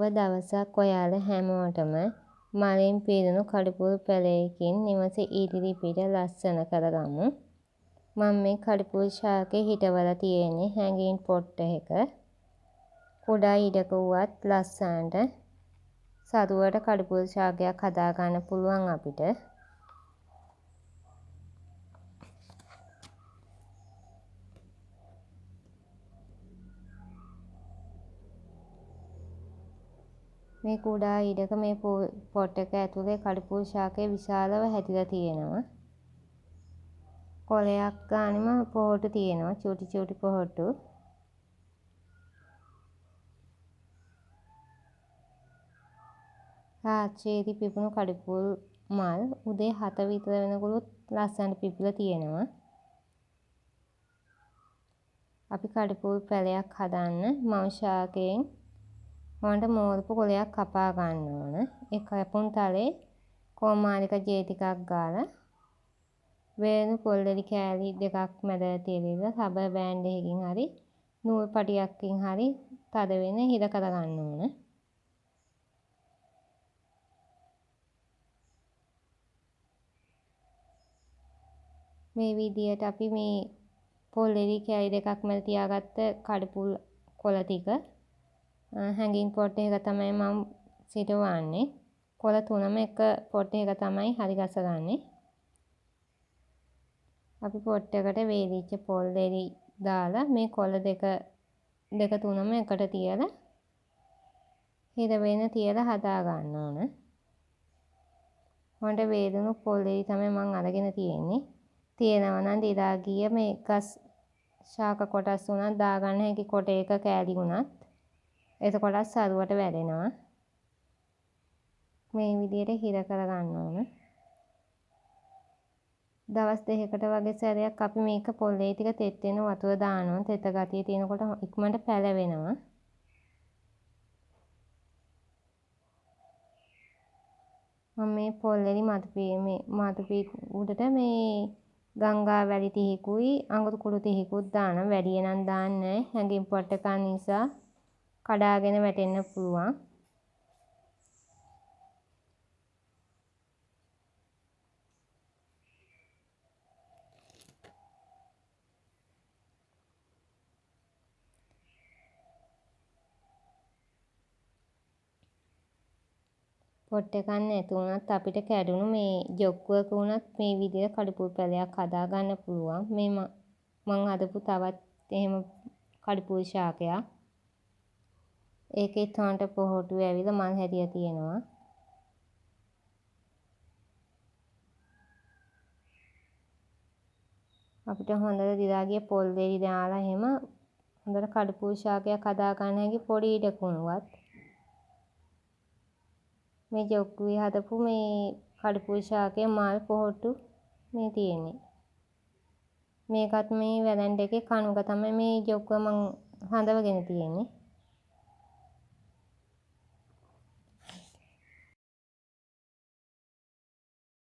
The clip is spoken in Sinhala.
දවසක් ඔයාලා හැමෝටම මලෙන් පිරුණු කඩුපුල් පැලයකින් නිවස ඉදිරිපිට ලස්සන කරගමු. මම මේ කඩුපුල් ශාකේ හිටවලා තියෙන්නේ හැඟීම් පොට්ටයක. කුඩා ඉඩක වුවත් ලස්සනට සරුවට කඩුපුල් ශාකයක් හදාගන්න පුළුවන් අපිට. මේ කුඩා ඉඩක මේ පොට් එක ඇතුලේ කඩුපුල් ශාකය විශාලව හැදිලා තියෙනවා. කොලයක් ගානෙම පොහොටු තියෙනවා, චූටි චූටි පොහොටු. රාත්‍රියේදී පිපුණු කඩුපුල් මල් උදේ 7 විතර වෙනකොලුත් ලස්සනට පිපිලා තියෙනවා. අපි කඩුපුල් පැලයක් හදන්න මම ශාකයෙන් මට මෝරපු කොලයක් කපා ගන්න ඕන. ඒ කැපුණු තලේ කොමාරික ජේ ටිකක් ගාලා වේලුණු පොල්ලෙඩි කෑලි දෙකක් මැදට තියලා රබර් බෑන්ඩ් එකකින් හරි නූල් පටියකින් හරි තද වෙන හිර කරගන්න ඕන. මේ විදියට අපි මේ පොල්ලෙඩි කෑලි දෙකක් මැද තියාගත්ත කඩුපුල් කොළ ටික හැඟින් පොට් එක තමයි මම සිටවන්නේ. කොළ තුනම එක පොට් එක තමයි හරි ගසගන්නේ. අපි පොට් එකට වේලිච්ච පොල්ලෙඩි දාලා මේ කොළ දෙක තුනම එකට තියලා හිර වෙන්න තියලා හදා ගන්න ඕන. මට වේලුණු පොල්ලෙඩි තමයි මම අරගෙන තියෙන්නේ. තියෙනවා නම් දිරා ගිය මේ ගස් ශාක කොටස් උනත් දාගන්න හැකි කොට එක කෑලි උනත් එතකොටත් සරුවට වැටෙනවා. මේ විදියට හිර කරගන්න ඕන. දවස් දෙකකට වගේ සැරයක් අපි මේක පොල්ලේ ටික තෙත් වෙන වතුර දානවා. තෙත ගතිය තියෙනකොට ඉක්මනට පැලවෙනවා. මම මේ පොල්ලෙඩි මතු උඩට මේ ගංගා වැලි ටිකකුයි අඟුරු කුඩු ටිකකුත් දානවා. වැඩි නම් දාන්නේ නැහැ. හැඟින් පොට් එක නිසා කඩාගෙන වැටෙන්න පුළුවන්. පොට් එකක් නැති වුණත් අපිට කැඩුණු මේ ජොක්කුවක වුණත් මේ විදිහට කඩුපුල් පැලයක් හදා ගන්න පුළුවන්. මේ මම හදපු තවත් එහෙම කඩුපුල් ශාකයක්. ඒකෙත් හොන්ට පොහොටු ඇවිල්ලා මල් හැදිලා තියෙනවා. අපිට හොඳට දිරා ගිය පොල්ලෙඩි දාලා එහෙම හොඳට කඩුපුල් ශාකයක් හදා ගන්න හැකි පොඩි ඉඩක උණුවත් මේ ජොක්කුවේ හදපු මේ කඩුපුල් ශාකයේ මල් පොහොටු මේ තියෙන්නේ. මේකත් මේ වැලැන්ඩ් එකේ කණුක තමයි මේ ජොක්කුව මං හදවගෙන තියෙන්නේ.